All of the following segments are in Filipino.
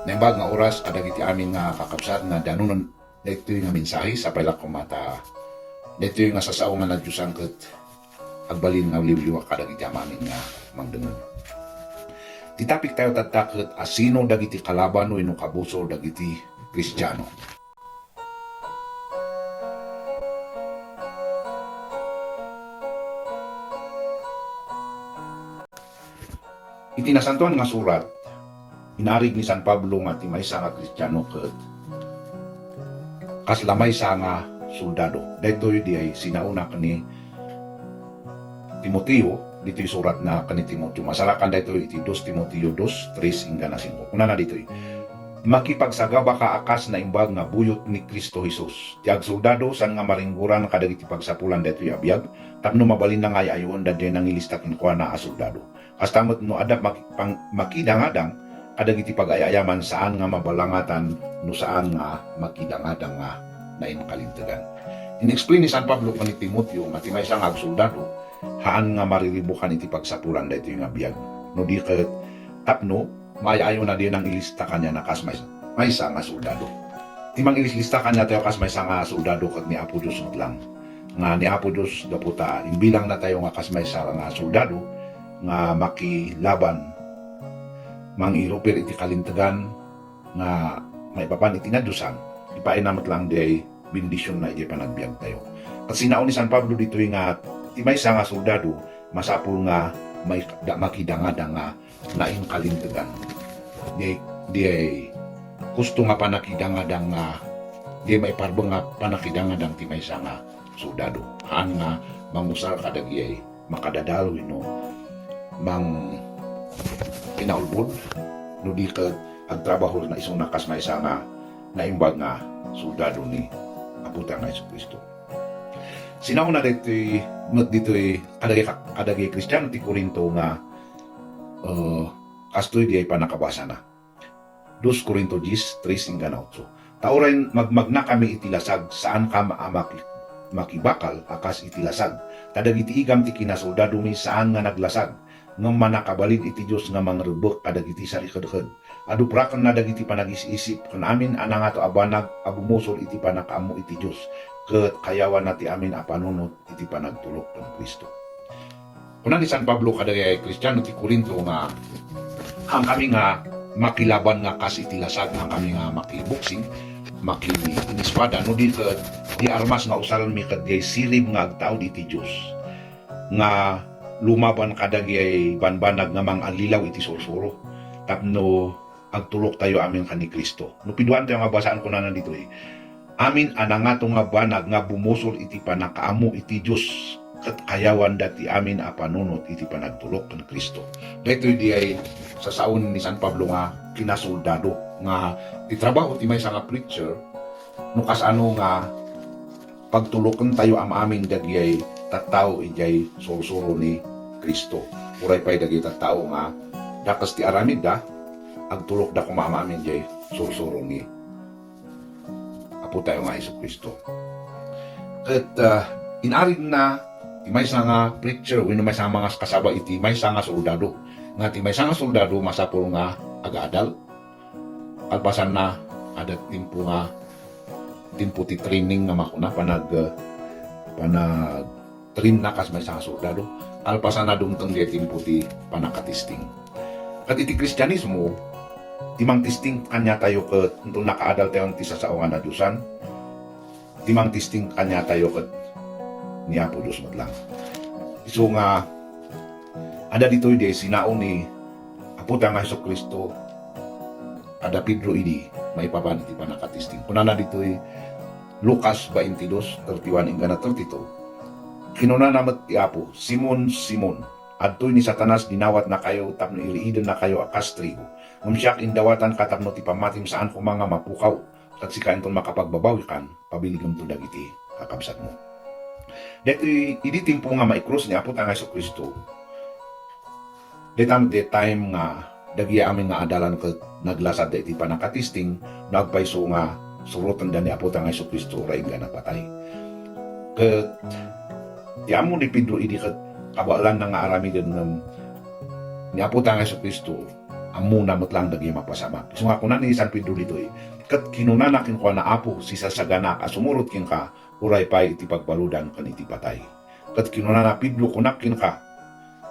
Naimbag nga oras kadagiti amin nga kakabsat nga danunan dito nga mensahe sa pailak kumata. Dito nga sasaw nga nagdiyusan kat agbalin nga liwliwa kadagiti amin nga mangdengan. Titapik tayo tatakot asino dagiti kalaban o kabuso dagiti Kristiyano. Itinasantuan nga surat inarig ni San Pablo nga ti maysa nga Kristiyano ket kaslamay sa nga soldado. Daytoy di ay sinauna kani Timoteo, dito'y surat na kani Timoteo. Masalakan daytoy iti 2 Timoteo 2:3 hingga na 5. Kuna na ditoy. Makipagsagaba ka akas na imbag nga buyot ni Kristo Jesus. Tiag soldado san nga maringguran kadagiti pagsapulan daytoy abiyag, tapno mabalin na nga ayon dadya nang ilistakin ko na soldado. Kastamot no adap makidangadang kadagiti pag-ayayaman saan nga mabalangatan no saan nga makidangadang nga nain kalintagan. In-explain ni San Pablo kani Timoteo nga ti maysa nga soldado haan nga mariribukan iti pagsapulan daytoy nga biyag. No di ket tapno maayayo na di nang ilista kanya na kas maysa nga soldado. Timang ilista kanya tayo kas maysa nga soldado ket ni Apo Dios lang. Nga ni Apo Dios daputa imbilang na tayo nga kas maysa nga soldado nga makilaban mangiropir iti kalintagan nga may papan iti nadusan ipainamat lang di ay bendisyon na iti panagbiag tayo. Kasi naon ni San Pablo dito nga ti maysa nga soldado masapul nga may makidangada nga naing kalintagan di ay gusto nga panakidangadang nga di may parbeng nga panakidangadang ti maysa nga soldado haan nga mangusar kadagi ay makadadaloy no mang pinaulbod no di ka agtrabaho na isong nakas maysa nga naimbag nga soldado ni Aputa nga Jesucristo. Sinaw na dito'y kadagi Kristiyano ti Korinto nga kastoy di ay panakabasa na 2 Korinto 10:3 hingga 8. Tauray magmagna kami itilasag saan ka makibakal akas itilasag kadagiti igam ti kinasoldado mi saan nga naglasag ngam manakabalid iti Dios nga mangrebek kadagiti sarikadkad. Adupraken na dagiti panag-isip ken amin ana nga to abanag abumusol iti panakaammo iti Dios ket kayawan na ti amin a panunot iti panagtulok ken Kristo. Kuna ni San Pablo kadagiti Kristiyano ti Korinto nga ang kami nga makilaban nga kas iti lasag ang kami nga makiboxing makiinispada no di ket di armas nga usalan mi ket di sirib nga agtaod iti Dios nga lumaban kadagi ay banbanag nga mang-alilaw iti sursuro tapno agtulok tayo amin kani Kristo. No piduan tayo nga basaan ko na nandito amin anangato nga banag nga bumusol iti panakaamo iti Dios ket kayawan dati amin a panunot iti panagtulok ken Kristo. Daytoy di ay sasaon ni San Pablo nga kinasoldado nga ti trabaho ti maysa nga preacher no kasano nga pagtuloken tayo amin dagi ay tattao ijay sursuro ni Kristo. Uray pa'y dagi tattao nga dakas ti aramid da agtulok da kumamamin ijay sursuro ni Apo tayo nga Jesucristo. Ket inarid na ti maysa nga preacher wenno maysa mga kasaba iti maysa nga soldado nga ti maysa nga soldado masapul nga agaadal kalpasan na ada timpo ti training nga makuna panag train na kas maysa nga soldado kalpasan na dumteng di timpo ti panakatisting. Kat iti Kristyanismo timang tisting kanya tayo ket untul nakaadal tayo ti sasaongan na Diyosan timang tisting kanya tayo ket ni Apo Dios lang. So nga ada dito di sinaon ni Apo ta nga Jesucristo ada Pedro idi may papan ti panakatisting. Kunana dito Lucas 22:31 hingga 32. Kinuna namat ti Apo, Simon, Simon, adtoy ni Satanas dinawat na kayo tapno iliiden na kayo akas trigo. Ngumsyak indawatan katapno ti pamatim saan ko mga mapukaw, kat sikain ton makapagbabawi kan, pabiligam to dagiti kakabsat mo. Dito idi timpo nga maikrus ni Apo ta nga Jesucristo. Detam de time nga dagi amin nga adalan ket naglasad iti panakatisting nagpayso nga surutan da ni Apo ta nga Jesucristo ray nga napatay. Ket ti amo ni Pedro idi ket kabalan nga aramiden ni Apo ta nga Jesucristo amuna mo't lang dagi mapasama. So nga kunan ni San Pedro dito kat kinunanakin ko na apo si sasagana ka sumurot kin ka uray pay iti pagbaludan kan iti patay. Kat kinunana Pedro kunakin ka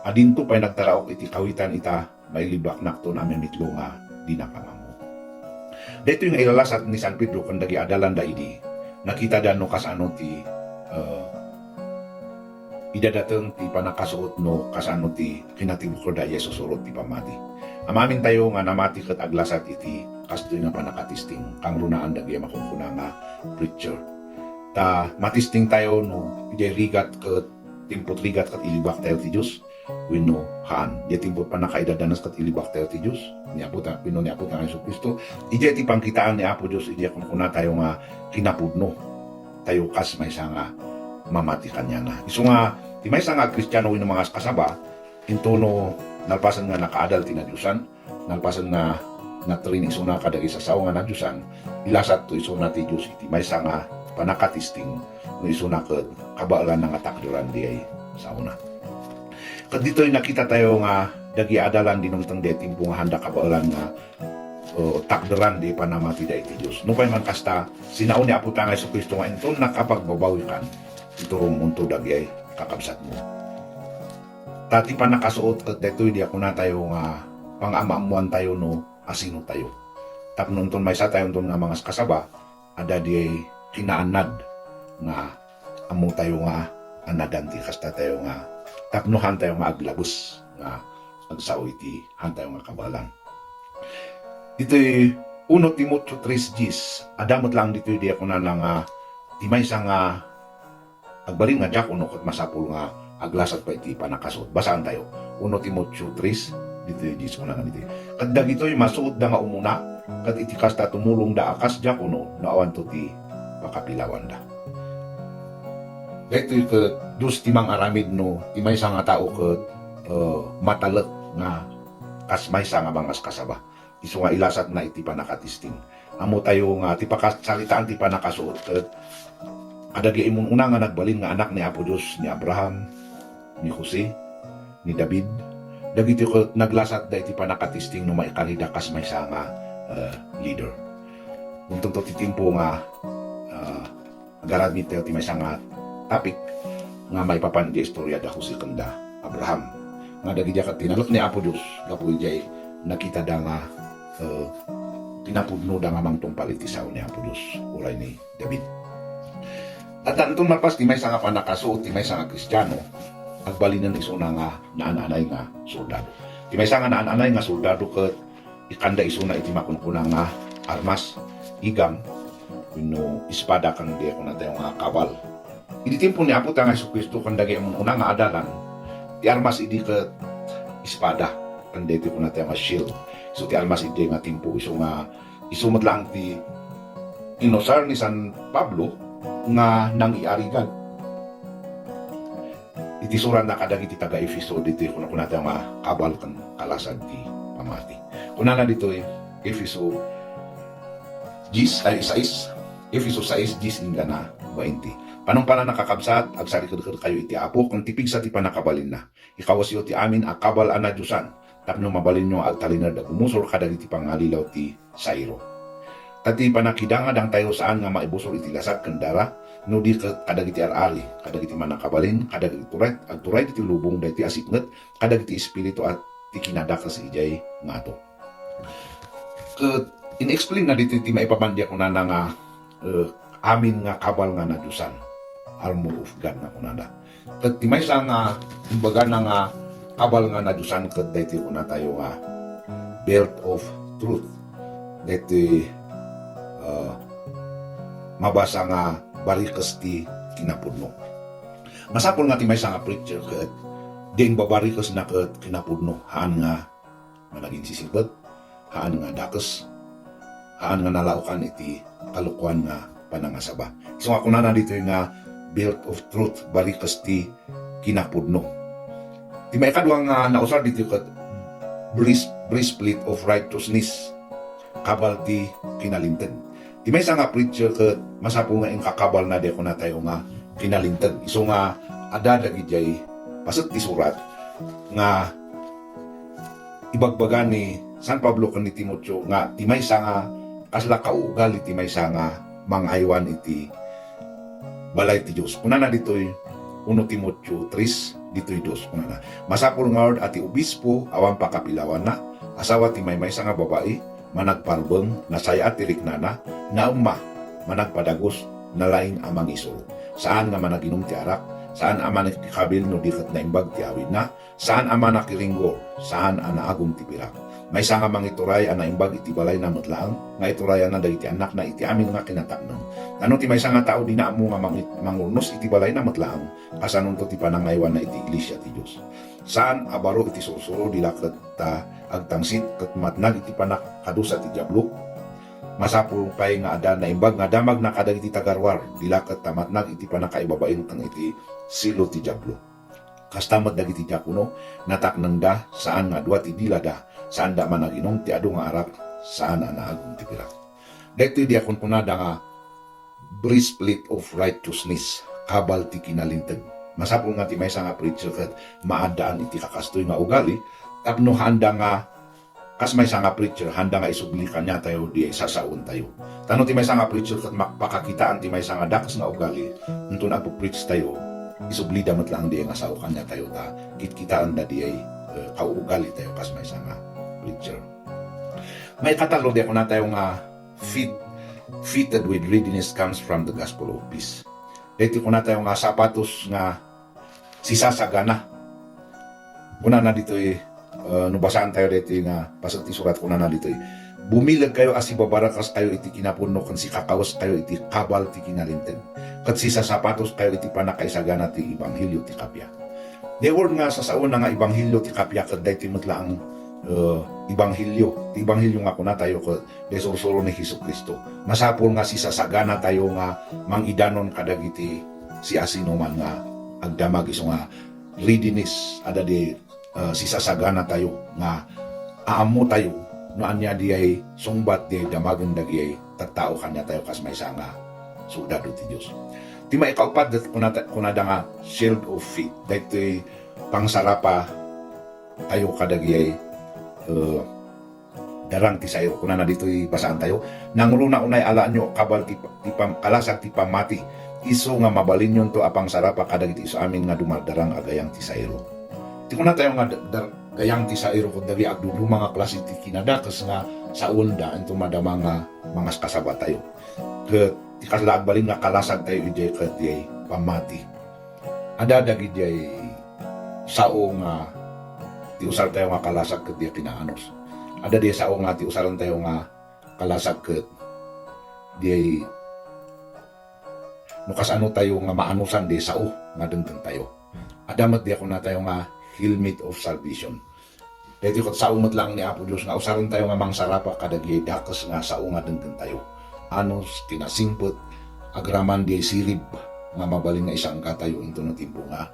adinto pay nagtaraok iti kawitan ita may libak nakto namin mitlo nga di nakamamo. Dito yung ilalasat ni San Pedro kung dagi adalan da idi nakita dan no kasano ti idadateng ti panakasuot no kasano ti kinatibukod da Yesus urot ti pamati. Amamin tayo nga namati kat aglasat iti kastoy nga panakatisting kang runaan dagi makunkuna nga preacher. Ta matisting tayo no ide rigat kat timpot rigat kat ilibak tayo ti Diyos wenno haan. Di timpot panakaidadanas kat ilibak tayo ti Diyos. Niaputa pino niaputa nga Hesus Kristo. Ide ti pangkitaan ni Apo Diyos ide kunkuna tayo nga kinapudno. Tayo kas may nga mamati kanya na. Isu nga ti may nga Kristiyano wenno mga kasaba intono nalpasan nga nakaadal tinadyusan, nalpasan nga natrinig suna kadagi sa sawa nga nadyusan, ilasat to isuna ti Diyos iti may nga panakatisting no isuna ka kabaalan nga takduran di ay sauna. Kat dito'y nakita tayo nga dagi adalan dinungtang di timpo nga handa kabaalan nga takduran di panamati da iti Diyos. No pa'y man kasta sinaon ni Apo tanga Hesus Kristo nga ito nakapagbabawi kan iturong munto dagi ay kakabsat mo. Tati pa nakasuot at deto'y di ako na tayo nga pang-amamuan tayo no asino tayo. Tap nun may sa tayo nga mga kasaba ada di kinaanad nga amo tayo nga anadanti kasta tayo nga tapnuhan tayo nga aglabos nga agsao iti han tayo nga kabalan. Dito'y 1 Timoteo 3:10 adamot lang dito'y di ako na nga di may sa nga agbaling nga diakono ket masapul nga aglasat pa iti panakasuot. Basaan tayo. 1 Timoteo 3, dito yung Diyos ko na nga dito. Kad dagito'y masuot da nga umuna, kad iti kasta tumulong da akas diakono, naawan to ti pakapilawan da. Dito yung dus timang aramid no, timay sa nga tao kat matalat nga kasmay sa nga bangas kasaba. Isu nga ilasat na iti panakatisting. Amo tayo nga ti pakasalitaan ti panakasuot kat adagi imong una nga nagbalin nga anak ni Apo Diyos ni Abraham, ni Jose, ni David. Dagiti ko naglasat da iti panakatisting no maikalida kas may sa nga leader. Muntong to titimpo nga agaramit tayo ti may sa nga topic nga may papan di istorya da Jose kanda Abraham. Nga dagi kat tinalok ni Apo Diyos kapoy jay nakita da nga tinapudno da nga mangtungpal iti sao ni Apo Diyos ulay ni David. At antong mapas, ti may sa nga panakasuot, ti may sa nga Kristiyano, agbalinan isuna nga naananay nga soldado. Ti may sa nga naananay nga soldado ket ikanda isuna iti makunkuna nga armas, igam, wenno espada kang di ako na tayo nga kabal. Idi timpo ni Apo tanga Hesus Kristo kang dagi among una nga adalan, ti armas idi ket espada, kang di ko na tayo nga shield. So ti armas idi nga timpo iso nga isumot lang ti inosar ni San Pablo nga nang iarigan. Iti suran na kadagi ti taga Efeso dito kuno kuna tayo nga kabal kan kalasad ti pamati. Kuna na dito Efeso 6, Efeso 6:10 na 20. Panong pala nakakabsat agsalikod kayo iti Apo kung tipig sa ti panakabalin na. Ikawasyo ti amin akabal ana Diyosan tapno mabalin nyo agtalinad da bumusor kadagi ti pangalilaw ti Sairo. Tati panakidanga dang tayo saan nga maibusol iti lasat kendara no di kadagiti arari kadagiti manakabalin kadagiti turay iti lubong dati asiknget kadagiti espiritu at ti kinadakas ijay ngato. In-explain na dito ti maipamandya ko na nga amin nga kabal nga na Diyosan armor of God na kunada. Ket ti may sa nga imbaga na nga kabal nga na Diyosan ket daytoy kuna tayo nga belt of truth. Daytoy mabasa nga barikas ti kinapudno. Masapol nga ti may nga preacher ket ding babarikas na ket kinapudno haan nga malaging sisibet, haan nga dakes, haan nga nalaukan iti kalukuan nga panangasaba. So nga kunana dito nga belt of truth barikas ti kinapudno. Ti may kadwa nga nausar dito ket breastplate of righteousness kabal ti kinalimten. Di may nga preacher ket masapo nga kakabal na di ako na tayo nga kinalintan. Iso nga ada dagijay pasat ti surat nga ibagbagan ni San Pablo kan ni Timotyo nga ti maysa nga kasla kaugal iti maysa nga mangaywan iti balay ti Dios. Kunana ditoy 1 Timotyo 3 ditoy 2 kunana. Masapul nga ati obispo awan pakapilawan na asawa ti maysa nga babae managparbeng nasaya at tiriknana na umma managpadagos na laing amang isuro. Saan nga managinom ti arak, saan ama nakikabil no dikat na imbag ti awid na, saan ama nakiringgor, saan ana agum ti pirak. May nga mangituray ana imbag iti balay na mutlaang, nga iturayan na dagiti anak na iti amin nga kinataknang. Ano ti may nga tao di na amo nga mangurnos iti balay na mutlaang, kasanon to ti panangaywan na iti iglesia ti Dios. Saan abaro iti susuro dilakat ta agtangsit ket matnag iti panak kadusa ti diablo. Masapul pay nga ada na imbag nga damag na kadag iti tagarwar dilakat ta matnag iti panakaibabain kang iti silo ti diablo. Kastamat dagiti diakono nataknang da saan nga duat ti dilada saan da managinom ti adu nga arak saan anaagum ti pirak. Dagiti diakon punada nga breastplate of righteousness kabal ti kinalintag. Masapul nga ti maysa nga preacher ket maadaan iti kakastoy nga ugali tapno handa nga kas maysa nga preacher handa nga isugli kanya tayo di sasaon tayo. Tano ti maysa nga preacher ket makpakakitaan ti maysa nga dakas nga ugali unto nagpo-preach tayo isugli damat lang di nga sao kanya tayo ta kitkitaan da di ay kauugali tayo kas maysa nga preacher. May katalo di ako na tayo nga fitted with readiness comes from the gospel of peace. Dito ko na tayo nga sapatos nga sisasagana. Una na dito nubasaan tayo dito nga pasag ti surat ko na dito bumilag kayo as ibabarakas kayo iti kinapuno kan si kakawas kayo iti kabal ti kinalinten kat si sapatos kayo iti panakaisagana ti ibanghilyo ti kapya. The word nga sa sauna nga ibanghilyo ti kapya kat dahi timutlaang ibanghilyo. Ti ibanghilyo nga kuna tayo kat desursuro ni Hesus Kristo. Masapul nga si sasagana tayo nga mangidanon kadagiti si asino man nga agdamag iso nga readiness ada di si sasagana tayo nga aamo tayo no anya di ay sungbat di ay damagan dagi ay tattao kanya tayo kas maysa nga soldado ti Dios. Ti maikaupad kunada nga shield of faith daytoy pangsarapa tayo kadagi ay darang ti sayro kunana ditoy basaan tayo nanguluna unay ala nyo kabal ti kalasag ti pamati iso nga mabalin yon to apang sarapa kadagiti iso amin nga dumardarang agayang ti sayro. Ti kuna tayo nga gayang ti sayro kung dagi agdudu mga klase ti kinadakas nga sa unda ito madama nga mga kasaba tayo. Ket ti kaslagbalin nga kalasag tayo ijay ket di pamati. Ada dagi jay sao nga ti usar tayo nga kalasag ket di pinaanos. Ada di sao nga ti usaran tayo nga kalasag ket di nukas ano tayo nga maanusan di sao nga dengdeng tayo. Adamat di ako na tayo nga helmet of salvation. Dito kat saumat lang ni Apo Diyos nga usaran tayo nga mangsarapa kadagi dakas nga sao nga dengdeng tayo. Anos kinasimpot agraman di sirib nga mabaling nga isang katayo into no timpo nga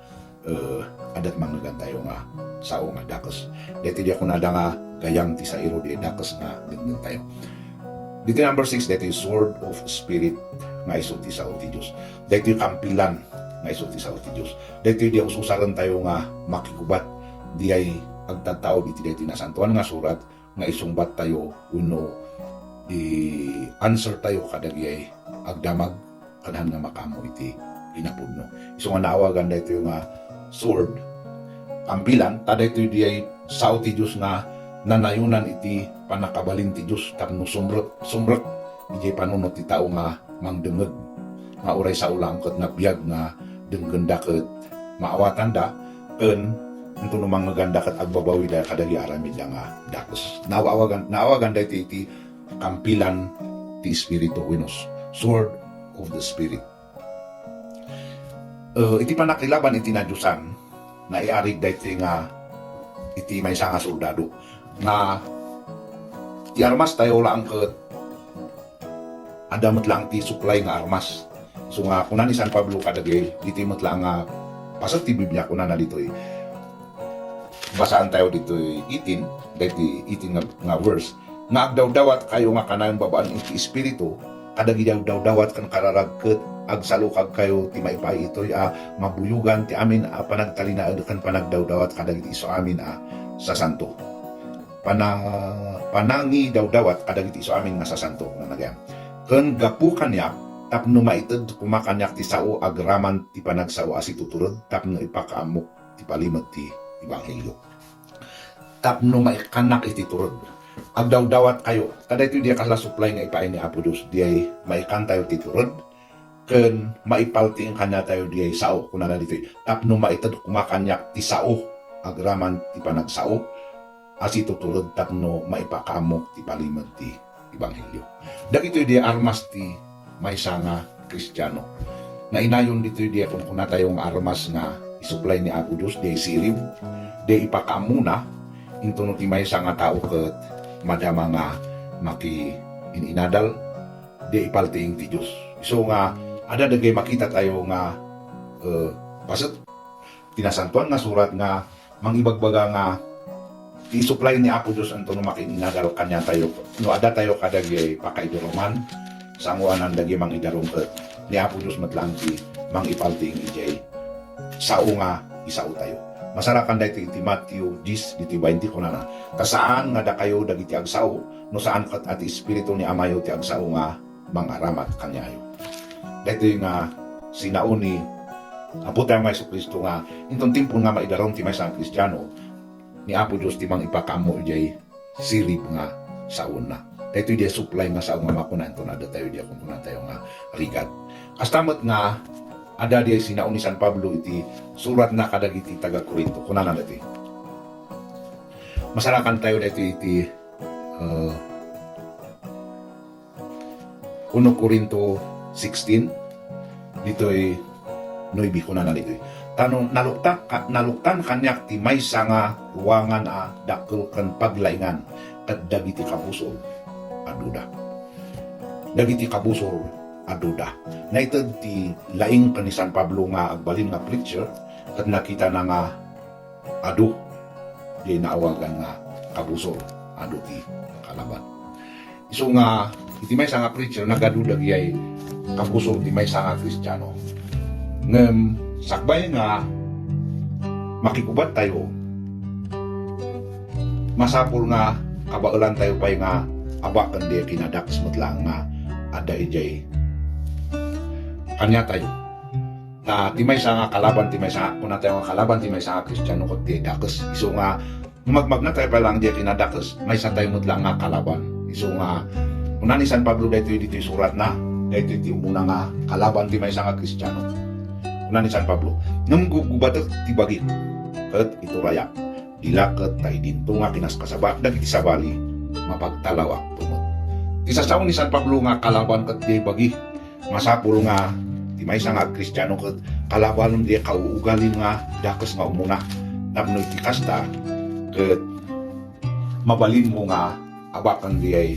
adat mangnagan tayo nga sao nga dakas. Dito di ako na nga gayang ti sairo di dakas nga dengdeng tayo. Dito number 6 dito yung sword of spirit nga iso ti sao ti Dios. Dito yung kampilan nga iso ti sao ti Dios. Dito yung ususaran tayo nga makikubat di ay agtatao dito dito na santuan nga surat nga isungbat tayo uno answer tayo kadagi ay agdamag kanhan nga makamo iti inapudno. Iso nga naawagan dito yung sword kampilan tada ito di ay sao ti Dios nga nanayunan iti panakabalin ti Dios tapno sumrek iti panunot ti tao nga mangdengeg nga uray sa ulang ket nabiyag nga denggenda ket maawatan da ken ento no manggaganda ket agbabawi da kadagi aramid nga dakes naawagan da iti kampilan ti espiritu winos sword of the spirit. Iti panakilaban iti nadyusan na iarig da iti nga iti maysa nga soldado nga ti armas tayo lang ket adamat lang ti supply nga armas. So nga kuna ni San Pablo kadagay dito mat lang nga pasag ti Biblia kuna na dito basaan tayo dito 18 dito 18 nga verse nga agdaw-dawat kayo nga kanayong babaan iti espiritu kadagi daw-dawat kan kararagket agsalukag kayo ti maipay itoy mabuyugan ti amin panagtalinaed kan panagdaw-dawat kadagi iso amin sa santo. panangi daw-dawat kadagiti isu amin nga sasanto nga nagyam. Ken gapu kanyak tapno maited kumakanyak ti sao agraman ti panagsao asi tuturod tapno ipakaamok ti palimet ti ebanghelyo. Tapno maikanak iti turod. Agdaw-dawat kayo. Kada ito diya kasla supply nga ipain ni Apo Diyos. Diyay maikan tayo ti turod. Ken maipalti ang kanya tayo diyay sao. Kuna na dito. Tapno maitad kumakanyak ti sao agraman ti panagsao asi tuturod tapno maipakaamok ti palimet ti ebanghelyo. Dagito diya armas ti maysa nga Kristiyano. Na inayon dito diya kung kuna tayong armas nga isupply ni Apo Diyos diyay sirib. Diyay ipakaamuna into no ti maysa nga tao ket madama nga maki ininadal di ipaltiing ti Diyos. So nga ada dagay makita tayo nga pasat tinasantuan nga surat nga mangibagbaga nga i-supply ni Apo Diyos anto no maki ininadal kanya tayo. No ada tayo kadagay pakaiduroman sanguanan dagay mangidarong ket ni Apo Diyos matlang ti mangipaltiing ijay sao nga isao tayo. Masarakan da iti Matthew 10, iti 20 ko na kasaan nga da kayo dagiti agsao, no saan kat ati espiritu ni Amayo ti agsao nga mangaramat kanyayo. Dito nga sinaon ni Apo tayo nga Jesucristo nga intong timpon nga maidaron ti maysa Kristiyano ni Apo Diyos ti mang ipakamo ijay sirib nga saon na. Dito di supply nga sao nga makunan to na da tayo di kung tayo nga rigad. Kastamot nga ada di sinaon ni San Pablo iti surat na kadagiti taga Corinto. Kuna na dati. Masarakan tayo dito iti 1 Corinto 16. Dito ay 9 kuna na dito. Tanong naluktan kanyak ti maysa nga ruangan dakkel ken paglaingan ket dagiti kabusol aduda. Dagiti kabusol aduda. Naited ti laing kan ni San Pablo nga agbalin nga preacher at nakita na nga adu di naawagan nga kabusol adu ti kalaban. Isu nga iti maysa nga preacher nagaduda giyay kabusol ti maysa nga Kristiyano. Ngem sakbay nga makikubat tayo masapul nga kabaulan tayo pay nga abakan di kinadaks lang nga ada ijay kanya tayo. Ti maysa nga kalaban ti maysa kuna tayo nga kalaban ti maysa nga Kristiyano ket ti dakes. Isu nga magmag na tayo pa lang di kinadakes maysa tayo mudlang nga kalaban. Isu nga una ni San Pablo dito surat na dito ti umuna nga kalaban ti maysa nga Kristiyano. Una ni San Pablo ngem gugubatek ti bagi ket ito raya dilaket tay dinto nga kinaskasaba dagiti sabali mapagtalawak tumot. Isa sa ni San Pablo nga kalaban ket di bagi masapul nga ti maysa nga Kristiyano ket kalaban di kauugalin nga dakes nga umuna tapno iti kasta ket mabalin mo nga abakan di ay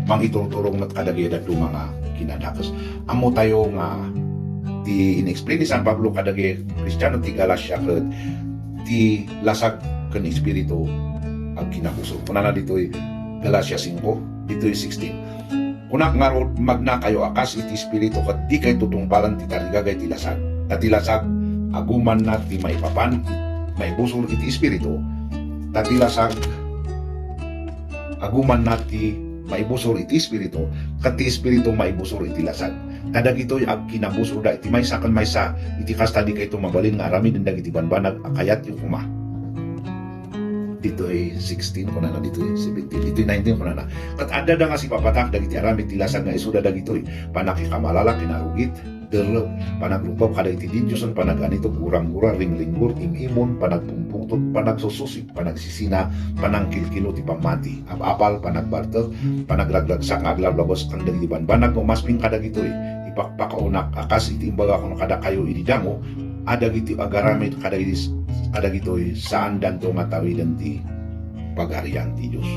mangiturturong met kadagay dadu mga kinadakes. Amo tayo nga ti inexplain ni San Pablo kadagay Kristiyano ti Galacia ket ti lasag ken espiritu ang kinabuso. Kuna na ditoy Galacia 5, ditoy 16. Kunak nga magna kayo akas iti espiritu ket di kay tutungpalan ti tarigagay ti lasag. Tati lasag aguman na ti maipapan maibusol iti espiritu. Tati lasag aguman na ti maibusol iti espiritu ket ti espiritu maibusol iti lasag. Kadagitoy ag kinabusol da iti maysa ken maysa iti kasta di kay tumabalin nga aramid dagiti banbanag akayat yung kuma. Dito ay 16 ko na dito ay 17 dito ay 19 ko na kat ada da nga si papatak dagiti aramid ti lasag nga isuda dagito panakikamalala kinarugit derlo panagrupaw kada iti dinyoson panaganito gurang-gura ringlinggur imimon panagpumpungtot panagsususip panagsisina panangkilkilo ti pamati apapal panagbartel panagraglagsak aglablabos kang dagiti banbanag o masping kadagito ipakpakaunak akas iti imbaga kuno kada kayo ididamo adagiti agaramid kadagitoy saan danto matawidan ti pagarian ti Diyos.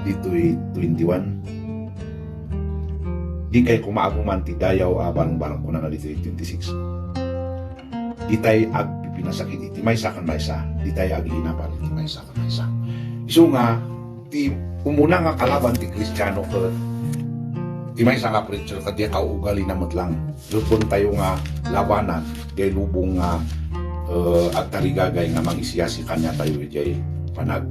Dito'y 21. Di kay kumaaguman ti dayaw barang-barang kuna na dito'y 26. Di tay ag pinasakit iti maysa kan maysa, di tay ag inapal iti maysa kan maysa. Isu nga ti umuna nga kalaban ti Kristiyano ket ti maysa nga preacher ket di kaugali na metlang. Lupon tayo nga labanan, di lubong nga agtarigagay nga mangisiyasi kanya tayo ijay panag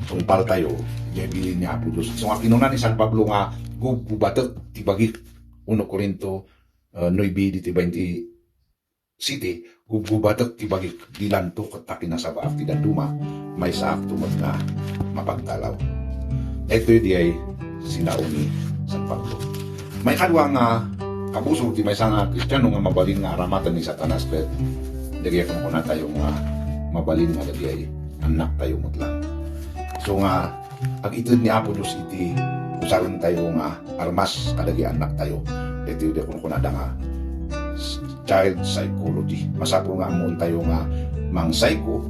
tungpal tayo ijay bilin niya Apo Diyos. So nga kinunan ni San Pablo nga gubatek tibagi 1 Corinto 9 diti 20 city gubatek tibagi dilanto ket kinasaba ti duma may saak tumod nga mapagtalaw. Ito di ay sinauni San Pablo. May kadwa nga kabuso ti may nga Kristiyano nga mabalin nga aramatan ni Satanas ket dagay kung kuna tayo nga mabalin nga dagay anak tayo mutlang. So nga ang itid ni Apo Diyos iti usaron tayo nga armas kadagay anak tayo. Ito di kung kuna nga child psychology. Masapo nga amon tayo nga mang psycho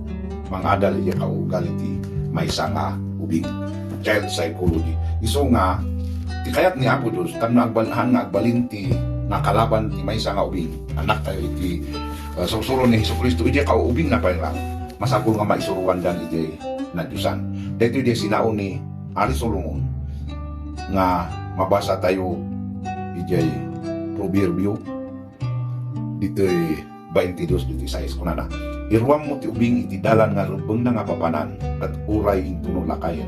mangadal iya kaugal iti may nga ubing child psychology. Iso nga ti kayat ni Apo Diyos tam naagbalhan nga agbalin ti nakalaban ti may nga ubing anak tayo iti susuro ni Jesucristo iti kauubing na pa lang masapul nga maisuruan dan iti na Diyosan. Dito iti sinaon ni Ari Solomon nga mabasa tayo iti proverbio dito 22 dito 6 kunana iruam mo ti ubing iti dalan nga rubeng na nga papanan at uray intuno lakayen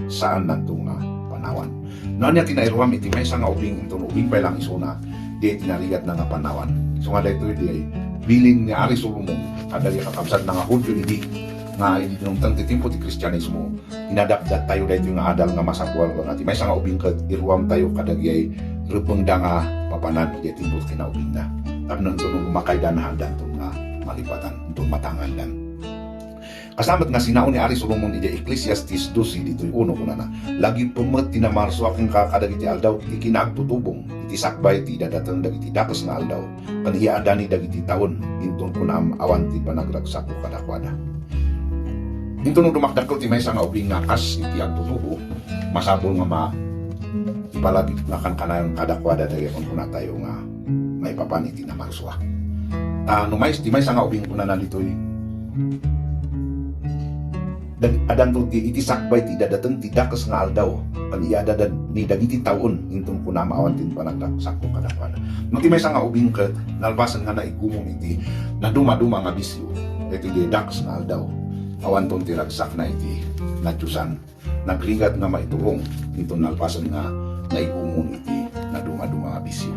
saan nanto nga panawan. Noon niya tinairuam iti may nga ubing intuno ubing pa lang isuna di tinarigat na nga panawan. So nga dito di bilin ni Ari Solomon kadali kakabsat na nga Hudyo hindi nga inunong titimpo ti Kristyanismo inadapdat tayo dito nga adal nga masapwal nga ti may nga ubing ket iruam tayo kadagay rubeng da nga papanan di timbot kinaubing na tapno tunong makaydan handan tong nga malipatan tong matangan dan kasamat nga sinaon ni Ari Solomon iti Ecclesiastes 12 dito 1 kunana lagi pemet tinamarso aking kakadagiti aldaw iti kinagtutubong iti sakbay ti dadateng dagiti dakes nga aldaw ken iadani dagiti taon inton kunam awan ti panagragsak ko kadakwada. Inton dumakdak ko ti maysa nga ubing nga kas iti agtutubo masabol nga ipalagi na kan kanayong kadakwada dagiti kun kuna tayo nga may papan iti namarswa. Numais ti maysa nga ubing kuna nalitoy adan to iti sakbay ti dadateng ti dakes nga aldaw kan iada ni dagiti taon intong kuna maawan tin panagdaksak ko kadakwada. Mati maysa nga ubing ket nalpasan nga naigumon iti naduma-duma nga bisyo iti dakes nga aldaw awan ton ti ragsak na iti nadyusan nagligat nga maiturong intong nalpasan nga naigumon iti naduma-duma nga bisyo.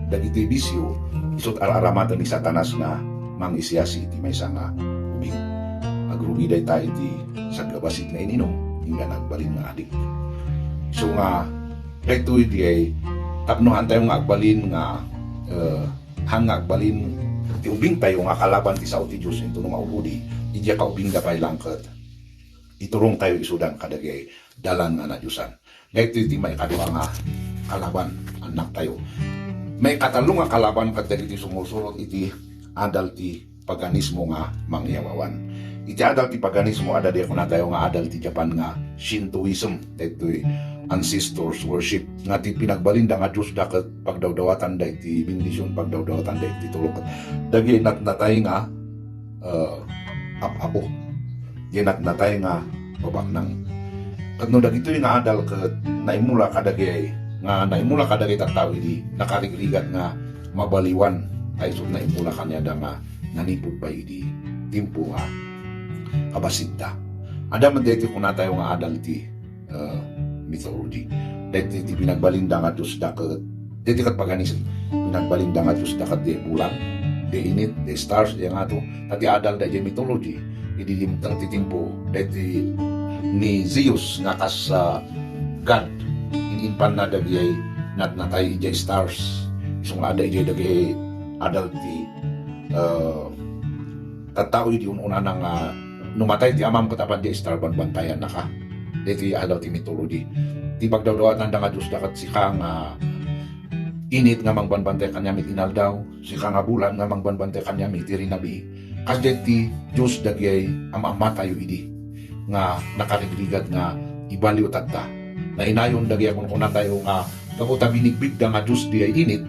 Dagiti bisyo isut araramatan ni Satanas nga mangisiyasi iti maysa nga ubing agrugiday tayo iti sagabasig na ininom hingga nagbalin nga adik. So nga rekto iti ay tapnohan tayo nga agbalin nga hanga agbalin ti ubing tayo nga kalaban ti sao ti Diyos into nga maubudi iti kaubing da pay langket iturong tayo isudan kadagay dalan nga na Diyosan. Rekto iti may kadwa nga kalaban anak tayo. May katalong nga kalaban kadagiti sumusulot iti adal ti paganismo nga mangyawawan. Iti adal ti paganismo ada di ako na tayo nga adal ti Japan nga Shintoism dito'y ancestors worship nga ti pinagbalinda nga Diyos da ket pagdawdawatan da iti bendisyon pagdawdawatan da iti tulok dagi natnatay nga apo di natnatay nga babaknang ket no dagitoy nga adal ket naimula kadagay nga naimula kadagay tattao iti nakarigrigat nga mabaliwan ay so naimula kanya da nga nanipod pa iti timpo nga kabasidda. Ada man dito kung na tayo nga adal ti mythology. Dito ti pinagbalinda nga Diyos dakat dito kat paganism pinagbalinda nga Diyos dakat di bulan di init di stars di nga to tati adal da di mythology ididimtang titimpo dito ni Zeus nga kas God ininpan na dagay natnatay di stars isong ada di dagay adal ti tattao di ununa nang numatay ti amam katapan di star bantayan naka diti adaw ti mythology ti pagdawdawatan da nga Diyos dakat sika nga init nga mangbanbantay kanya mit inaldaw sika nga bulan nga mangbanbantay kanya mit irinabi kas diti Diyos dagyay ama tayo idi nga nakarigrigat nga ibaliw tatta na inayon dagyay kun tayo nga kaputa binigbig da nga Diyos di ay init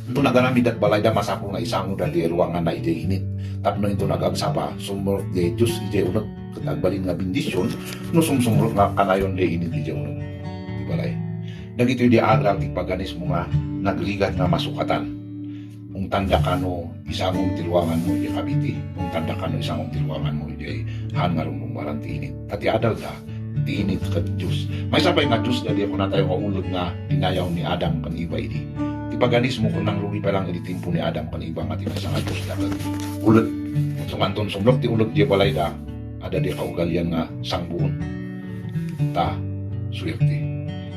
ito nagaramid at balay da masapong na isang dali ruangan na ide init tapno ito nagagsapa sumurot de Diyos ije unot katagbalin nga bendisyon no sumsumurot nga kanayon de init ije unot di balay dagito di adral ti paganismo nga nagligat nga masukatan Kung tanda ka no, isang mong tilwangan mo di kabiti. Kung tanda ka no, isang mong tilwangan mo di hangarong mong tinit. Kati adal da, tinit ka Diyos. May sabay nga Diyos dali ako na tayo kaulog nga dinayaw ni Adam kan iba idi. Di paganis mo kung nang rugi pa lang editimpo ni Adam kan iba nga tinasa nga Diyos da. Ulog. Sumanton sumlok ti ulog di balay da. Ada di kaugalyan nga sangbuon. Ta, swerte.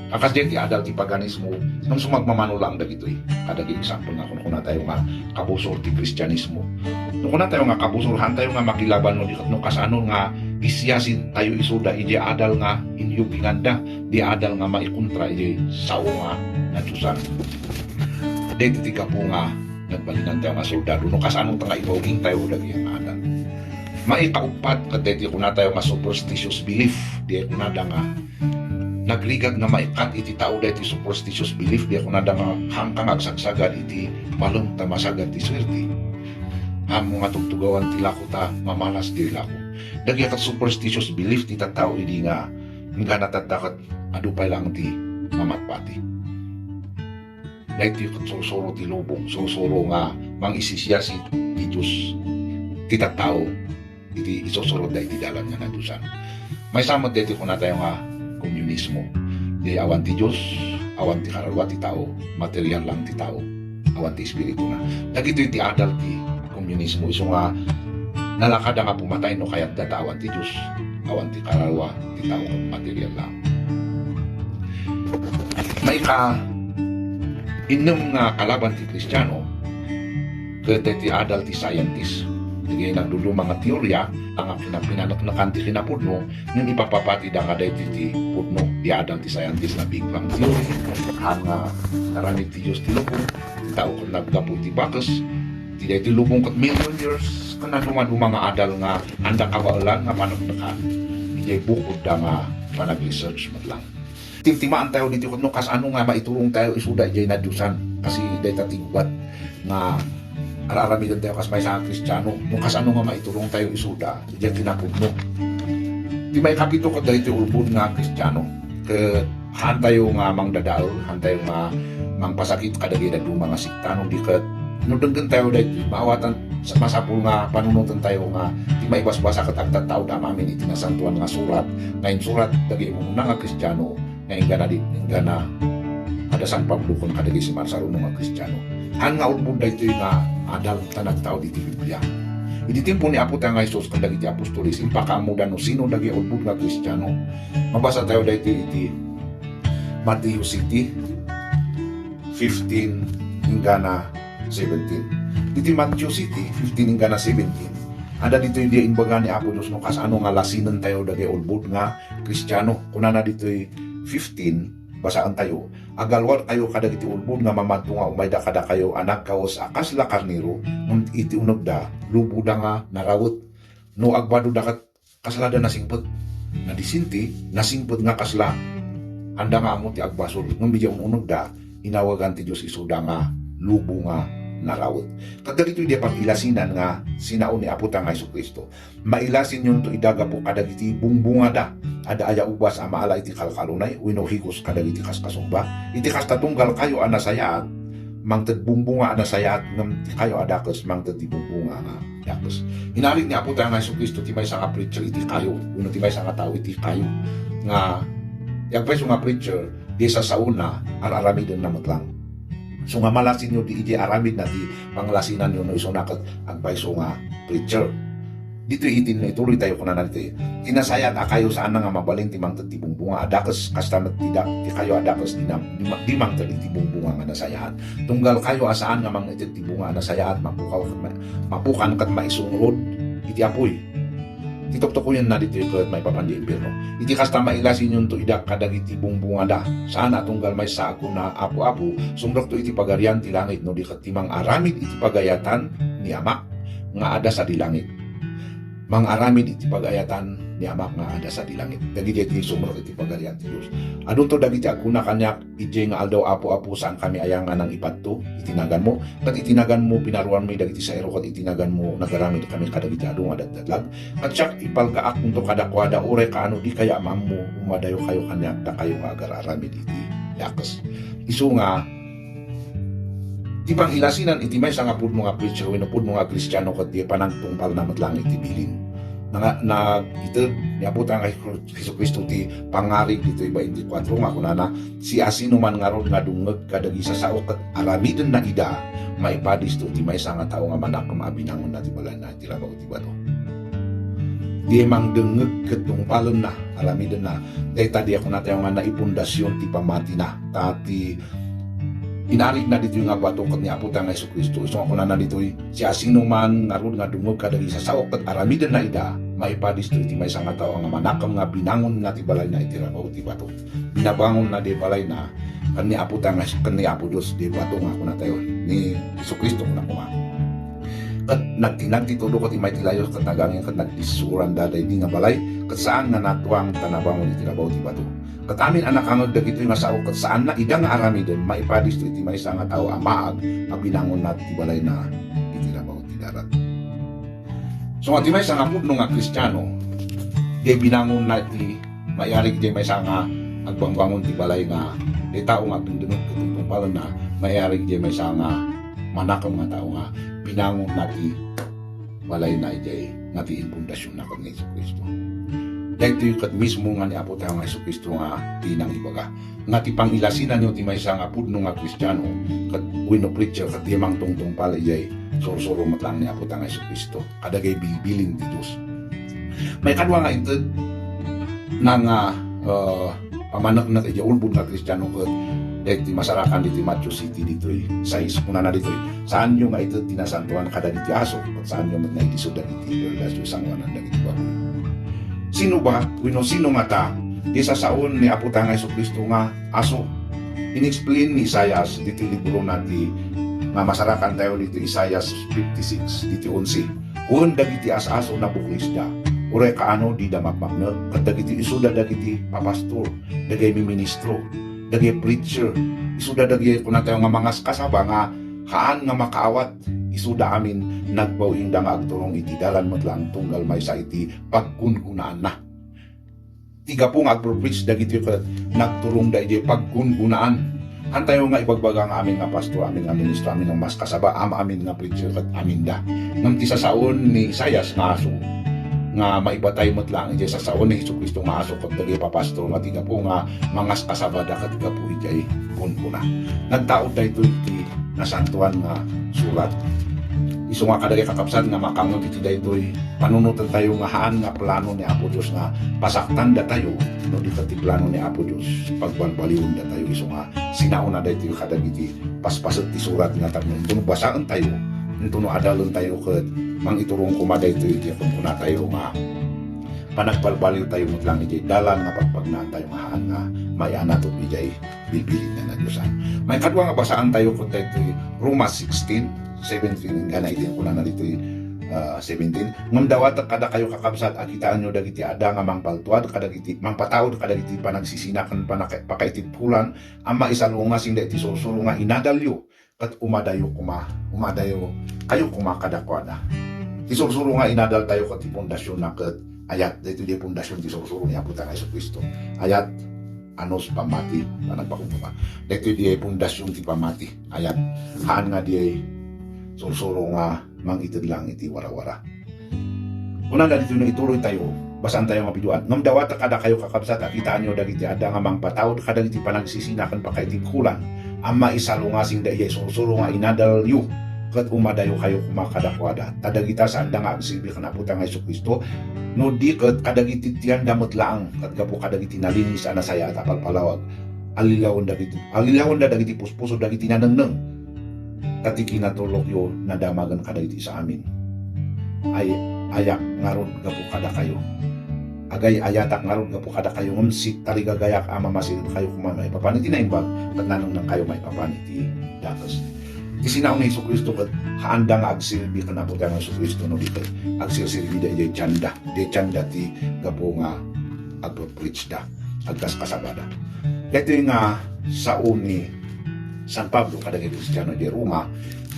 Kakas di adal ti paganis mo nung sumagmamano lang da gito'y. Kada di example nga kung na tayo nga kabusor ti Kristyanismo. Nung na tayo nga kabusurhan tayo nga makilaban no kasano nga isyasin tayo isuda iji adal nga inyo pinganda di adal nga maikontra iji sao nga natusan. Dito ti po nga nagbalinan tayo nga soldado no kasano nga ibawing tayo dagi ang adal. Maikaupat kadeti ko na tayo nga superstitious belief di ko na nga nagrigag nga maikat iti tao da iti superstitious belief di ako na nga hangkang agsagsagad iti malong tamasagad ti swerte. Amo nga tugtugawan ti lako ta mamalas di lako. Dagi kat superstitious belief ti tao idi nga natatakat adupay lang ti mamatpati. Dahil ti susuro ti lubong, susuro nga mangisisya si ti Diyos ti tao iti isusuro da iti dalan nga nadusan. May samot dito ko na tayo nga komunismo. Di awan ti Diyos, awan ti karalwa ti tao, material lang ti tao, awan ti espiritu na. Dagito ti adal ti komunismo. Iso nga nalakada nga pumatay no kaya't data awan ti Diyos, awan ti karalwa ti tao, material lang. May inom nga kalaban ti Kristiyano, kaya ti adal ti scientist. Hindi nagdulo mga teorya ang pinanakan ti kinapudno nang ipapapati da nga dahil ti pudno di adal ti scientist na Big Bang Theory nga naramid ti Diyos ti lubong ti tao kung nagdapo ti bakas ti dahil ti lubong kat million years kana dumadu mga adal nga anda kawaulan nga panagdakan di bukod da nga panag-research matlang timaan tayo dito kung kas ano nga maiturong tayo isuda di nadusan kasi dahil tatigubat nga araramidan tayo kas may sa Kristiyano nung kas ano nga maiturong tayo isuda diyan tinapudno di may kapito ko dahil ti ulbun nga Kristiyano ke han tayo nga mang dadaol han tayo nga mang pasakit kadagi na mga sikta nung di ka nudenggan tayo dahil maawatan sa masapul nga panunutan tayo nga di may basbasa katagtag tao na mamin itinasantuan nga surat ngayon surat dagi mo nga Kristiyano ngayon gana ada San Pablo kung kadagi si Marsaro nga Kristiyano han nga ulbun dahil nga adal tanag tao di Biblia. Idi timpo ni Apo tayo nga Isus kung dagi ti apostolis impakamudan no sino dagi ulbud nga Kristiyano. Mabasa tayo dahil iti Matthew City 15 hingga 17. Iti Matthew City 15 hingga 17. Ada dito yung inbaga ni Apo Diyos no kasano nga lasinan tayo dagi ulbud nga Kristiyano. Kuna dito 15 basaan tayo agalwar tayo kada iti ulbud nga mamadto nga umayda kada kayo anak kaos akas la karniro nung iti unog da lubo da nga narawot no agbado da kat kaslada nasingpot na disinti nasingpot nga kasla anda nga amo ti agbasol nung bidya unog da inawagan ti Diyos isuda nga lubo nga narawot. Kada dito di pag-ilasinan nga sinaon ni Apo nga Jesucristo. Mailasin yun to idaga po kada iti bungbunga da. Ada aya ubas ama ala iti kalkalunay uino higos kada iti kaskasumba. Iti kastatunggal kayo anasayaat mangted bungbunga anasayaat ngem kayo adakes mangted ti bungbunga nga dakes. Hinalit ni Apo nga Jesucristo ti maysa nga preacher iti kayo uno ti maysa nga tawo iti kayo nga yagpay nga preacher di sa sauna araramiden na matlang. So nga malasin nyo di iti aramid na di panglasinan nyo no iso nakat agpaiso nga preacher. Dito itin na ituloy tayo kuna na dito. Tinasayat akayo saan na nga mabalin timang tatibong bunga adakes kastamat tidak ti kayo adakes di mang tatibong bunga nga nasayahan. Tunggal kayo asaan nga mang tatibong bunga nasayahan mapukan kat maisungrod iti apoy. Titok ko yan na dito yung may papandi impirno. Iti kasta mailasin yun to idak kadagiti bunga da. Saan atunggal may sa ako na apo-apo, sumrok to iti pagarian ti langit no di katimang aramid iti pagayatan ni amak nga ada sa dilangit. Mang aramid iti pagayatan ni amak nga ada sa dilangit. Dagiti iti sumrok iti pagarian ti Diyos. Adun to dagiti aguna kanyak iti nga aldaw apo-apo saan kami ayangan ng ipadto itinagan mo. Kat itinagan mo pinaruan mo dagiti sa ero kat itinagan mo nagaramid kami kadagiti adung adatdatlag. At siya ipalkaak nito kadakwada ure kaano di kaya amam mo umadayo kayo kanyak da kayo agar aramid iti yakas. Isu nga Ti pang ilasinan iti may nga pudno nga preacher wenno pudno nga Kristiyano ket di panagtungpal na matlang iti bilin. Na ito niabutan kay Jesucristo ti pangarig dito iba 24 nga kunana si asino man nga ron nga dungeg kadagi sa sao ket aramiden na ida maipadis to ti maysa nga tao nga manak maabinangon na ti balan na ti labaw ti bato. Di mang dungeg ket tungpalon na aramiden na dayta di ako natayo nga naipundasyon ti pamati na tati inarig na dito nga bato ket niabutan nga Jesucristo iso nga kunana dito si asino man nga ron nga dungeg kadagi sa sao ket aramiden na ida maipadis to iti maysa nga tao nga manakam nga binangon na ti balay na iti rabaw ti bato. Binabangon na di balay na kani apo ta nga kani apo Dios di bato nga kuna tayo ni Jesucristo na kuma. Kat nagtinag ti todo ket imay ti layo ket nagangin ket nagdisuran daday di nga balay ket saan nga natuang tanabangon iti rabaw ti bato. Ket amin anak angod dagito nga sao ket saan na ida nga aramiden maipadis to iti maysa nga tao amaag nga binangon na ti balay na iti rabaw ti darat. So nga ti may nga pudno nga Kristiyano, di binangon na ti mayarig di may nga agbangbangon ti balay nga di tao nga dundunod katungtungpalan na mayarig di may nga manakam nga tao nga binangon na ti balay na di nga ti impundasyon na kang Jesucristo. Dahil ito kat mismo nga ni Apo tayo nga Jesucristo nga ti nang ibaga. Nga ti pangilasinan nyo ti may nga pudno nga Kristiyano kat wino preacher kat di mang tungtungpalay di soro-soro matlang ni Apo tayo nga Jesucristo kadagay bilbilin ti Diyos. May kadwa nga ito na nga pamanak na ti ulbud nga Kristiyano kat dahil ti masarakan dito Matthew City dito sais muna na dito saan nyo nga ito tinasantuan kadagay ti aso at saan nyo nga itisod na iti verdas yung sangwanan na iti bago. Sino ba? Sino nga ta? Di sa saon ni Apo tayo nga Jesucristo nga aso. In-explain ni Isaias dito libro natin nga masarakan tayo dito Isaias 56 dito 11. Kung dagiti as-aso na buklis da, ure kaano di da magmagna, kat dagiti isuda dagiti papastor, dagay mi ministro, dagay preacher, isuda dagay kuna tayo nga mga kasaba nga haan nga makaawat, isuda amin nagbawing da nga agturong iti dalan matlang tunggal may sa iti pagkungunaan na. Tiga po nga agpro-preach dagiti kat nagturong da iti pagkungunaan. Antayo nga ibagbaga ang amin nga pastor, amin nga ministro, amin nga mas kasaba, amin nga preacher kat amin da. Ngam ti sasaon ni Isaias nga aso nga maibatay mo't lang iti sasaon ni Jesucristo nga aso kat dagay papastor nga tiga po nga mangas kasaba da kat tiga po iti kunkuna. Nagtaod da ito iti nasantuan nga surat. Iso nga kadagay kakapsan nga makangon iti da ito'y panunutan tayo nga haan nga plano ni Apo Diyos nga pasaktan da tayo no di kati plano ni Apo Diyos pagbalbaliwon da tayo iso nga sinauna da ito'y kadagiti paspasat ti surat nga tayo nito basaan tayo nito no adalon tayo kat mang iturong kumada ito'y iti kuna tayo nga panagbalbaliw tayo lang iti dalan nga pagpagnaan tayo nga haan nga may anatot iti bibilin na na Diyosan. May kadwa nga basaan tayo kung tayo Roma 16 17 nga na itin ko na dito 17 ngam dawat kada kayo kakabsat akitaan nyo dagiti ada nga mangpaltuad kadagiti mangpataod kadagiti panagsisinakan pakaitiphulan ang maisalunga sing iti sursuro nga inadalyo kat umadayo kayo kumakadakwada ti sursuro nga inadal tayo kat pundasyon na kat ayat dito di pundasyon ti sursuro ni Apo tayo Jesucristo ayat anos pamati panagpakumpama dito di pundasyon ti pamati ayat haan nga di sursuro nga mangitid lang iti wara-wara. Una na dito na ituloy tayo, basan tayo nga biduan. Ngam dawat kada kayo kakabsat, akitaan nyo dagiti ada nga mangpataod, kada iti panagsisinakan pa kayo tikulan. Ang maisalungasing da iya sursuro nga inadalyo, kat umadayo kayo kumakadakwada. Tadagita sa anda nga agsilbi ka na po nga Jesucristo, no di kat kadagiti tiyan damot laang, kat gapo kadagiti nalinis anasaya at apalpalawag. Alilawon da dagiti puspuso dagiti nanangnang. Katiki natulog yo nadamagan kadagiti sa amin ay ayak ngaron gapo kada kayo agay ayatak ngaron gapo kada kayo ngumsik taligagayak ama masil kayo kumamay papaniti na imbag kat nanong nang kayo may papaniti datos ti sinaon ni Jesucristo kat haanda nga agsilbi ka na po tayo ng Jesucristo no di kat agsilbi da di chanda ti gapo nga agpo-preach da agkaskasabada ito yung saon ni San Pablo kadagay Kristiyano di Roma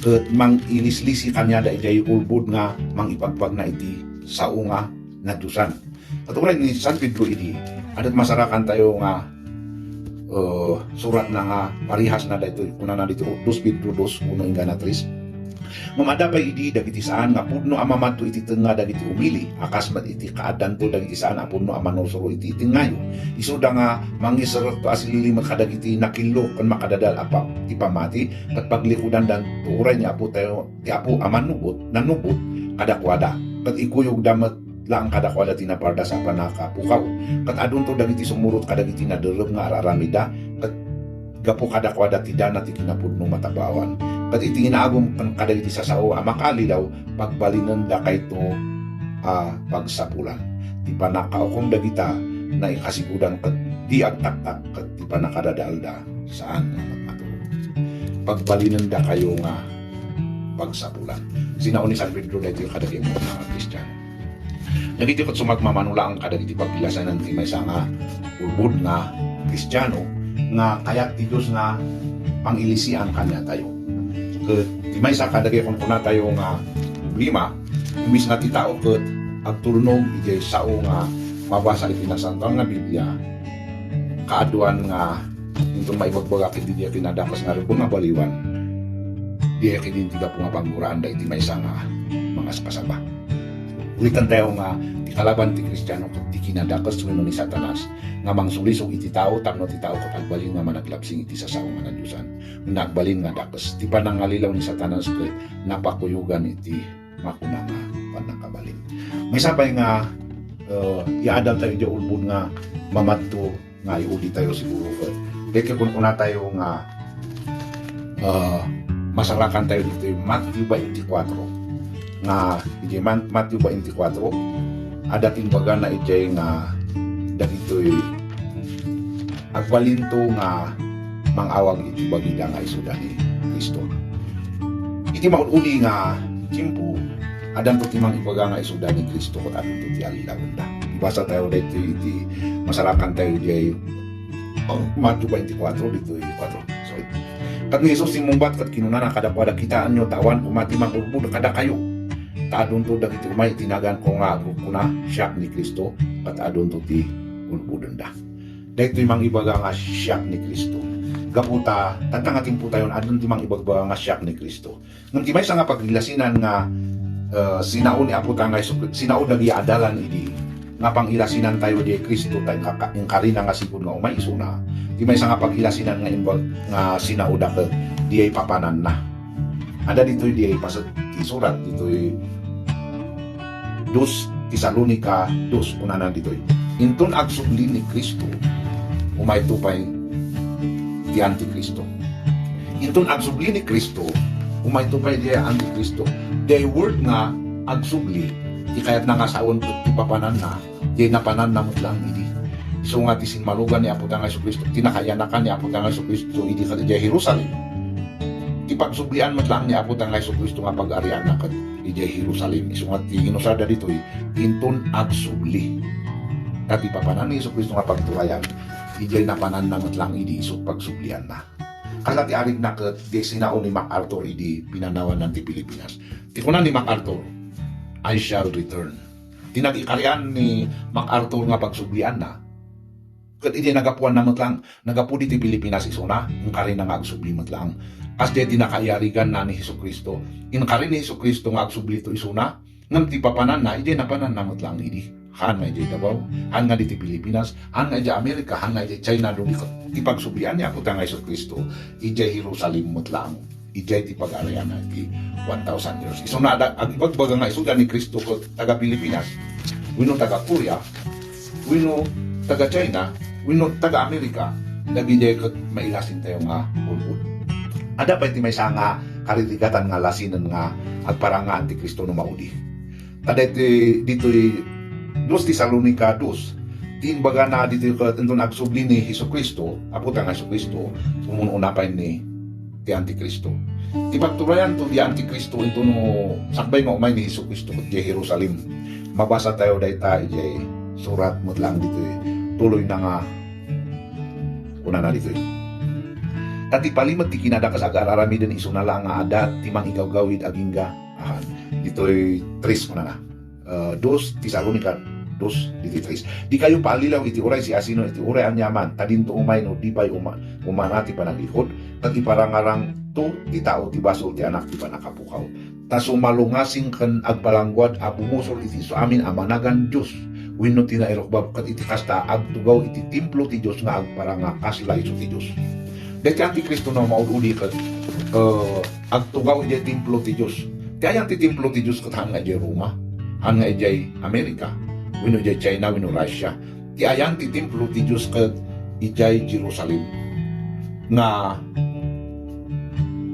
ket mang ilislisi kanya da iti ulbud nga mang ipagpag na iti sao nga nadusan. At uray ni San Pedro ini adat masarakan tayo nga surat na nga parihas na dito kuna na dito 2 Pedro 2:1 hingga 3. Mamadapay idi dagiti saan nga pudno amamadto iti tenga dagiti umili akas met iti kaadanto dagiti saan a pudno amanosoro iti tingayo isuda nga mangiserot to asilili makadagiti nakilo ken makadadal apa ti pamati ket paglikudan dan tuuray ni apo tayo ti apo amanubot nanubot kadakwada ket ikuyog damet lang kadakwada tinaparda sa panakapukaw ket adun to dagiti sumurot kadagiti naderem nga araramida ket gapo kadakwada ti dana ti kinapudno matabawan ket iti inaagom kadagiti sasao makalilaw pagbalinan da kayto pagsapulan ti panakaukom dagita na ikasigudan ket di agtaktak ket ti panakadadalda saan nga magmatulog pagbalinan da kayo nga pagsapulan sinaon ni San Pedro daytoy kadagiti mga Kristiyano dagiti ket sumagmamanulaan kadagiti pagpilasanan ti maysa nga ulbod nga Kristiyano nga kayat ti Dios nga pangilisian kanya tayo ket di maysa kadagiti kun kuna tayo nga problema imbis nga ti tao ket agturnog iti sao nga mabasa iti nasantuan nga Biblia kaaduan nga intong maibagbagak iti diya kinadakas nga rubong nga baliwan diya kinin tiga po nga panguraan da iti maysa nga mga kasaba ulitan tayo nga ti kalaban ti Kristiyano ket ti kinadakas wenno ni Satanas nga mangsulisog iti tao tapno ti tao ket agbalin nga managlabsing iti sasao nga nadyusan nagbalin nga dakes ti panangalilaw ni Satanas ket napakuyugan iti makuna nga panakabalin may sabay nga iadal tayo di ulbon nga mamadto nga iuli tayo siguro ket kun kuna tayo nga masarakan tayo dito yung Matthew 24 nga iti Matthew 24 adating baga na iti nga dagitoy agbalinto nga mangawag iti bagida nga isuda ni Kristo iti maululi nga timpo adan to timang ibaga nga isuda ni Kristo ket adto ti alilawda ibasa tayo dito iti masarakan tayo di Matthew 24 dito 4 so kat ni Jesus simumbat ket kinuna na kadapada kitaan nyo tawan umati mang ulbod kada kayo taadon to dagiti umay tinagan ko nga kuna siya ni Kristo kat adon to ti ulbodon da daytoy mang ibaga nga siya ni Kristo gaputa tatangatin po tayo adon ti mang ibaga nga siya ni Kristo ngem ti maysa nga paglasinan nga sinaon ni Apo tangay sinaon nagiadalan idi nga pangilasinan tayo di Kristo tayo yung karina nga siguro nga umay isuna di maysa nga paglasinan nga imbag nga sinauda ka di ay papanan na ada ditoy di ay pasad ti surat ditoy 2 Tesalonica 2 una na ditoy inton agsubli ni Kristo umay tupay ti Antikristo inton agsubli ni Kristo umay tupay di Antikristo the word nga agsubli di kayat na nga saon ti papanan na di napanan na lang idi so nga ti sinmalugan ni Apo tangay Kristo tinakayanakan ni Apo tangay Kristo idi kada di Jerusalem ti pagsublian met lang ni Apo tangay Kristo nga pag-arian na ket idi Jerusalem so nga ti inusada ditoy inton agsubli tati papanan ni Kristo nga pagtulayan idi napanan na met lang idi isut pagsublian na kala ti arig na ket di sinaon ni MacArthur idi pinanawan ng ti Pilipinas ti kunan ni MacArthur I shall return tinag-ikarian ni MacArthur nga pagsublian na ket idi nagapuan na met lang nagapu ti Pilipinas isuna ang kari na nga agsubli met lang kas di tinakaiyarigan na ni Jesucristo in kari ni Jesucristo nga agsubli to isuna ngem ti papanan na idi napanan na met lang idi han nga idi Davao han nga di ti Pilipinas han nga di Amerika han nga di China do ti pagsublian ni Apo tangay Jesucristo idi Jerusalem met lang idi ti pag-arian na ti 1,000 years isuna agibagbaga nga isuda ni Kristo ko taga Pilipinas wino taga Korea wino taga China wino taga Amerika dagiti ket mailasin tayo nga ulbod ada pa iti maysa nga karirigatan nga lasinan nga agparang nga Antikristo no maudi tada iti ditoy 2 Tesalonica 2 tinbaga na dito enton agsubli ni Jesucristo Apo tangay Jesucristo umununa pa ni ti Antikristo ti pagtulayan to di Antikristo ito no sakbay nga umay ni Jesucristo ket di Jerusalem mabasa tayo dayta iti surat mo lang dito tuloy na nga una na dito tati palimat ti kinadakas agararami din isuna lang nga adat timang igawgawid agingga ahan dito'y 3 mo na 2 Tesalonica dos iti tres. Di kayo paalilaw iti uray si asino iti uray anyaman tadinto umay no di pay umanati panaglikod tat iparangarang to ti tao ti basol ti anak ti panakapukaw. Ta sumalungasing ken agpalangguad a bumusol iti so amin a managan Dios wenno tinairok kat iti kasta agtugaw iti templo ti Dios nga agparangakasla iso ti Dios. Deti Antikristo na mauduli kat agtugaw iti templo ti Dios. Ti ayang ti templo ti Dios kat hanga iti Roma, hanga iti Amerika, wenno iti China, wenno Russia. Ti ayang ti templo ti Dios kat iti Jerusalem. Nga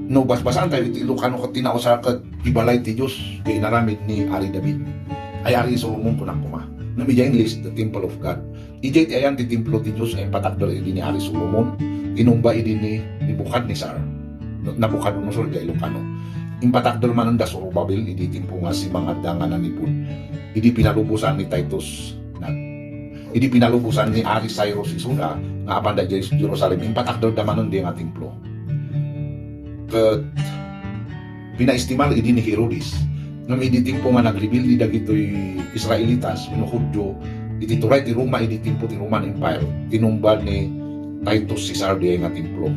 no basbasan tayo iti Ilocano kat tinausar kat ibalay ti Dios kay inaramid ni Ari David. Ay Ari Solomon kunang kuma. Namidya list the temple of God. Iti ti ayang ti templo ti Dios ay patakder idi ni Ari Solomon, inumba idi ni Nebukadnezar. Nabucodonosor di Ilocano. Impatakder man ang Zorobabel, idi timpo nga si mga danganan ni Pun. Idi pinalubusan ni Titus na idi pinalubusan ni Ari Cyrus Isuna nga apan da Jerusalem. Impatakder daman di nga templo. Ket pinaestimal idi ni Herodes. Ngam idi timpo nga nagreveal di dagitoy Israelitas, wenno Hudyo, iti turay ti Roma idi timpo ti Roman Empire. Tinumbal ni Titus Caesar di nga templo.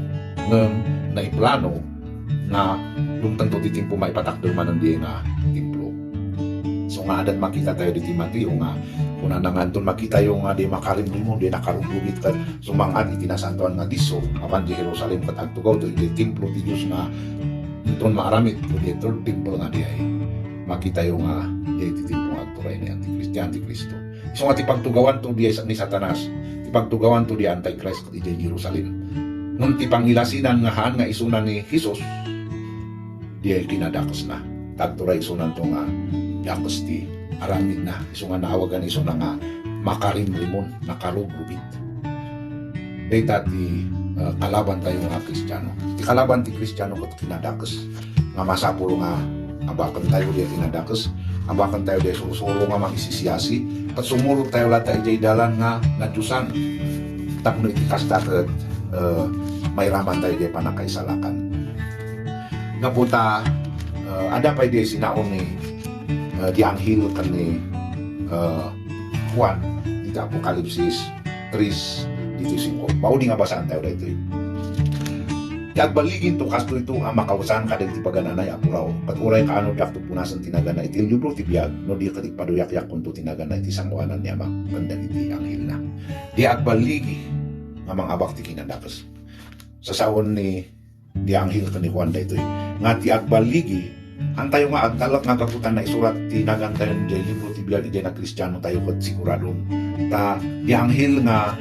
Ngam naiplano na lumtang to ti timpo maipatakder man ang di nga templo. So nga adan makita tayo di Mateo nga kuna na nga doon makita yung di makarimlimon di nakarugugit kat sumangan iti nasantuan nga diso apan di Jerusalem kat agtugaw to di templo ti Dios nga doon maaramid to di third temple nga di ay makita yung di iti templo nga agturay ni Antikristo. So nga ti pagtugawan to di ni Satanas, ti pagtugawan to di Antichrist kat iti Jerusalem. Nung ti pangilasinan nga haan nga isunan ni Jesus di ay kinadakas na. Tagturay isunan to nga dakas ti aramid na. Iso nga naawagan iso na nga makarimlimon, nakarugubit. Data ti kalaban tayo nga Kristiyano. Ti kalaban ti Kristiyano kat kinadakas. Nga masapulo nga abakan tayo di kinadakas. Abakan tayo di susuro nga makisisiyasi. At sumulog tayo lahat tayo dalan nga Diyosan. Tapno iti kasta kat may raman tayo di panakaisalakan. Nga puta, ada pa di sinaon ni di anghel kan ni Juan di Apokalipsis 3 dito 5. Maudi nga basaan tayo dito. Kagbaligin to kasto ito ang makausan kadang ti pagananay apuraw. Paturay kaano dak to punasan tinagana iti libro ti biag no di katik paduyak-yak kunto tinagana iti sanguanan niya makandang iti anghel na. Di agbaligi nga mga abak ti kinadakas. Sa saon ni di anghel kan ni Juan dito nga ti agbaligi ang tayo nga agtalak nga kaputan na isurat tinagan tayo di libro ti biag iti na Kristiyano tayo kat siguradon ta di anghel nga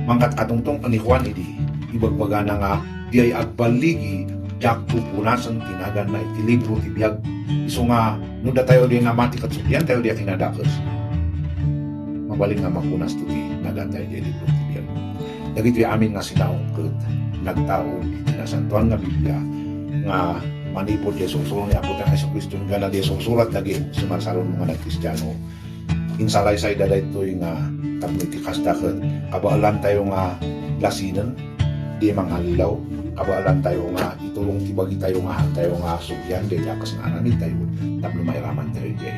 mangkat katungtong ni Juan idi ibagbaga na nga di ay agbaligi jak pupunasan tinagan na iti libro ti biag iso nga no da tayo di nga mati kat subyan tayo di kinadakas mabaling nga mapunas to ti nagan tayo di libro ti biag dagiti amin nga sinaong ket nagtaon iti nasantuan nga Biblia nga manipod di susulo ni Apo tayo Kristo nga na di susulat lagi sumarsalon mga nagkristyano insalaysay da daytoy nga tapno iti kasta ket kabaalan tayo nga lasinan di manghalilaw kabaalan tayo nga itulong tibagi tayo nga sugyan di lakas nga ananid tayo tapno mairaman tayo di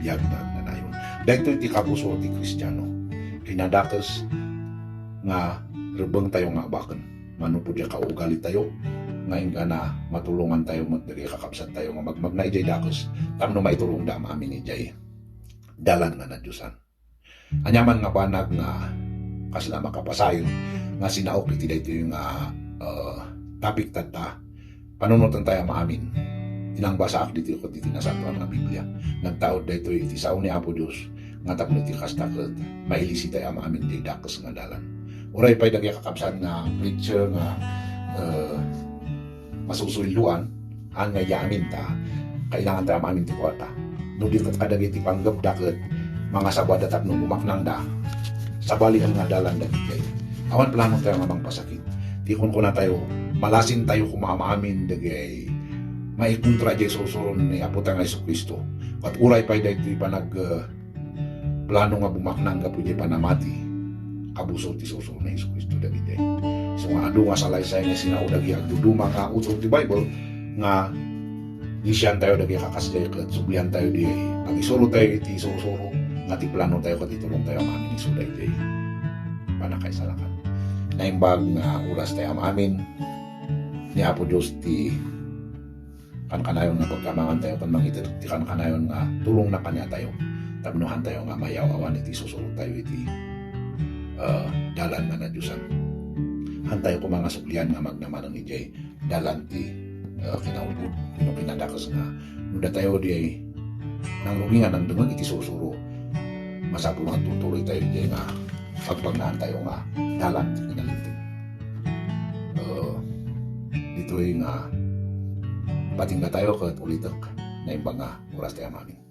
biyag na nanayon daytoy ti kapuso ti Kristiyano kinadakas nga rebeng tayo nga abaken manupod ya kaugali tayo ngayon ka na matulungan tayo magdari kakapsat tayo nga magmagna ijay dakos tamno maitulong da amin ijay dalan nga na Diyosan anyaman nga banag nga kasla makapasayon nga sinaok iti dayto yung topic tata panunutan tayo maamin inang basaak dito ko dito nasantuan nga Biblia nagtaod dayto iti sao ni Apo Dios nga tapno iti kasta ket mailisi tayo maamin di dakos nga dalan uray pay dagya kakapsat nga preacher nga masusuyluan ang nga yamin ta kailangan tayo maamin ti kwarta no di kat kadagiti panggap daket mga sabada tapno bumaknang da sabali ang nga dalan dagiti awan plano tayo nga mangpasakit di kun na tayo malasin tayo kumamaamin dagay maikontra di susuron ni Apo tayo nga Jesucristo kat uray pay daytoy panag plano nga bumaknang ka pwede panamati kabuso ti susuron ni Jesucristo dagiti so nga adu nga salaysay nga sinaudagi agduduma nga utong ti Bible nga isyan tayo dagi kakasday ket sublihan tayo di agisuro tayo iti susuro nga ti plano tayo kat itulong tayo amin ni Suday jay panakaisalakan. Naimbag nga oras tayo amin ni Apo Diyos ti kankanayon nga pagkamangan tayo pan mangitit ti kankanayon nga tulong na kanya tayo tabnuhan tayo nga mayaw awan iti susulot tayo iti dalan nga na Diyosan. Hantay ko mga suplian nga magnaman ni Jay dalan ti kinaulod pinadakas nga nuda tayo di ay nang lumingan ng dumag iti susuro masapulungan tutuloy tayo di nga pagpagnahan tayo nga dalan ti kinalintig dito ay nga patingga tayo kat ulitak na ibang nga oras tayo mamin.